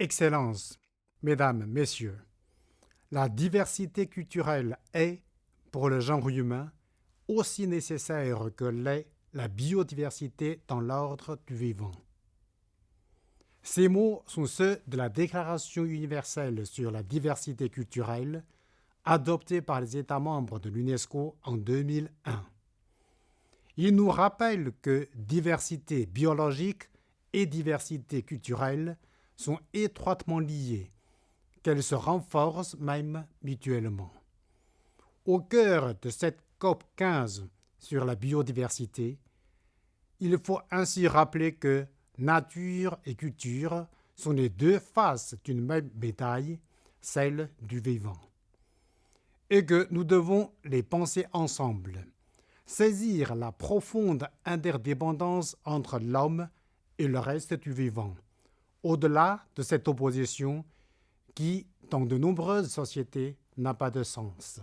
Excellences, Mesdames, Messieurs, la diversité culturelle est, pour le genre humain, aussi nécessaire que l'est la biodiversité dans l'ordre du vivant. Ces mots sont ceux de la Déclaration universelle sur la diversité culturelle, adoptée par les États membres de l'UNESCO en 2001. Ils nous rappellent que diversité biologique et diversité culturelle sont étroitement liées, qu'elles se renforcent même mutuellement. Au cœur de cette COP 15 sur la biodiversité, il faut ainsi rappeler que nature et culture sont les deux faces d'une même médaille, celle du vivant. Et que nous devons les penser ensemble, saisir la profonde interdépendance entre l'homme et le reste du vivant, au-delà de cette opposition qui, dans de nombreuses sociétés, n'a pas de sens.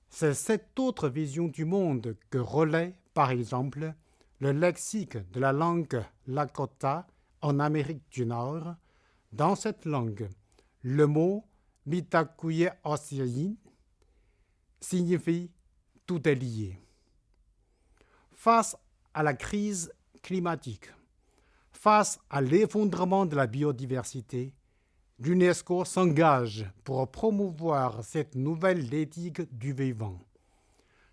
C'est cette autre vision du monde que relaie, par exemple, le lexique de la langue Lakota en Amérique du Nord. Dans cette langue, le mot Mitakuye Oseyin signifie « tout est lié ». Face à la crise climatique, face à l'effondrement de la biodiversité, l'UNESCO s'engage pour promouvoir cette nouvelle éthique du vivant.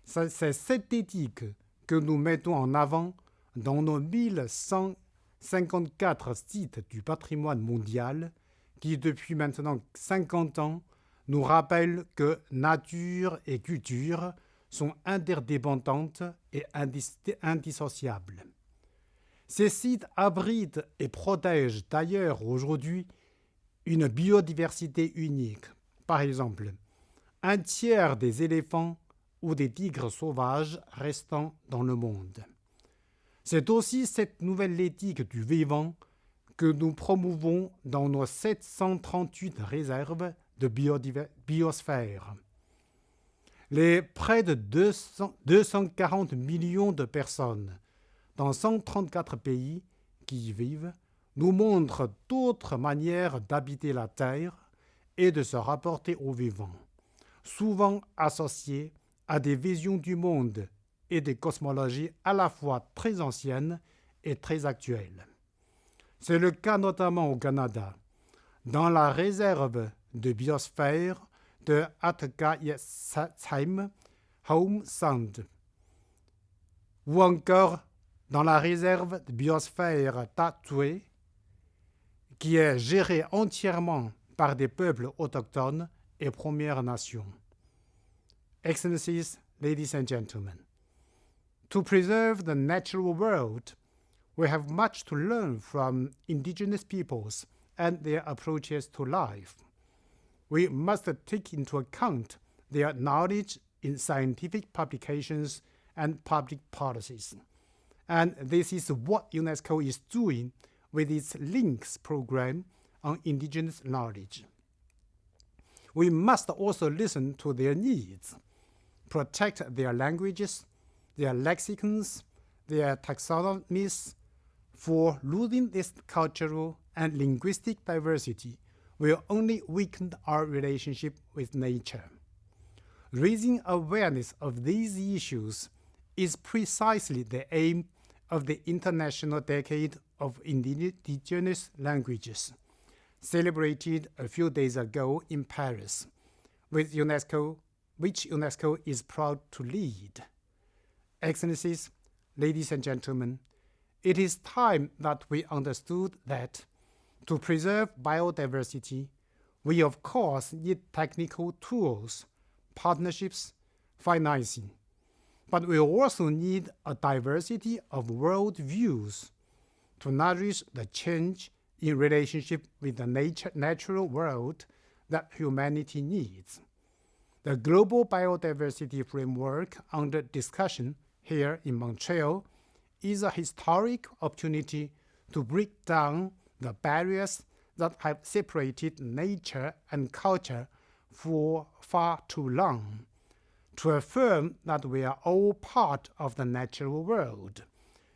C'est cette éthique que nous mettons en avant dans nos 1154 sites du patrimoine mondial qui, depuis maintenant 50 ans, nous rappellent que nature et culture sont interdépendantes et indissociables. Ces sites abritent et protègent d'ailleurs aujourd'hui une biodiversité unique. Par exemple, un tiers des éléphants ou des tigres sauvages restants dans le monde. C'est aussi cette nouvelle éthique du vivant que nous promouvons dans nos 738 réserves de biosphère. Les près de 240 millions de personnes dans 134 pays qui y vivent nous montrent d'autres manières d'habiter la Terre et de se rapporter au vivant, souvent associées à des visions du monde et des cosmologies à la fois très anciennes et très actuelles. C'est le cas notamment au Canada, dans la réserve de biosphère de Atchayesheim Home Sound, ou encore dans la réserve de biosphère Tatoué, qui est gérée entièrement par des peuples autochtones et Premières Nations. Excellencies, ladies and gentlemen, to preserve the natural world, we have much to learn from indigenous peoples and their approaches to life. We must take into account their knowledge in scientific publications and public policies. And this is what UNESCO is doing with its LINKS program on indigenous knowledge. We must also listen to their needs, protect their languages, their lexicons, their taxonomies, for losing this cultural and linguistic diversity will only weaken our relationship with nature. Raising awareness of these issues is precisely the aim of the International Decade of Indigenous Languages, celebrated a few days ago in Paris, which UNESCO is proud to lead. Excellencies, ladies and gentlemen, it is time that we understood that to preserve biodiversity, we of course need technical tools, partnerships, financing, but we also need a diversity of world views to nourish the change in relationship with the natural world that humanity needs. The Global Biodiversity Framework under discussion here in Montreal is a historic opportunity to break down the barriers that have separated nature and culture for far too long, to affirm that we are all part of the natural world.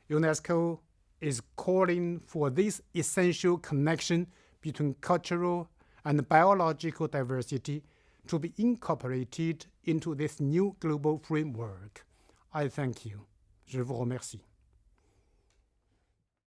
UNESCO is calling for this essential connection between cultural and biological diversity to be incorporated into this new global framework. I thank you. Je vous remercie.